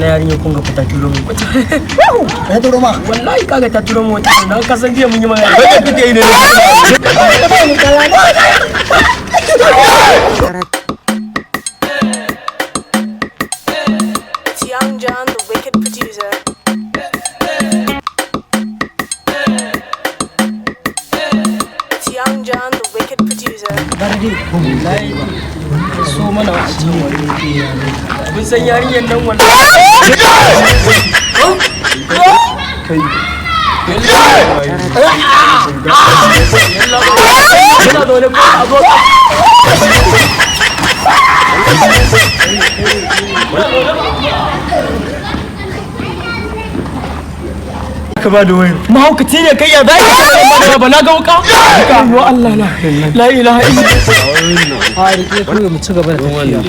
na yarinya kun ga fita turo min kwata. Ya turo ma? Wallahi kaga ta turo min wata na kasan jiya mun yi magana. Kai kake yi ne. It's Young John, the wicked producer. It's Young John, the wicked producer. Barde, wallahi so mana a can wani. Mun san yarinyar nan wallahi. Kai. Yana da wani a zo. Ka ba da wayar. Mahaukaci ne kai ya zai ka ba na ga wuka? Wa Allah la ilaha illallah. A rike ku mu ci gaba da tafiya.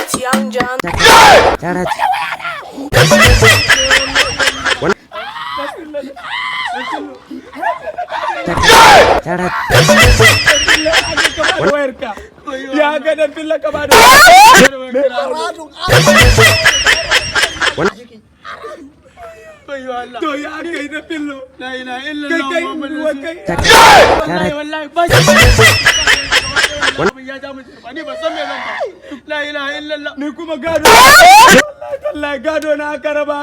It's Young John. Ya ga da filla ka ba da to ya kai da fillo la ilaha illallah muhammadu wallahi wallahi ba ya ja mu ni ba san me zan ba la ilaha illallah ni kuma gado wallahi gado na karaba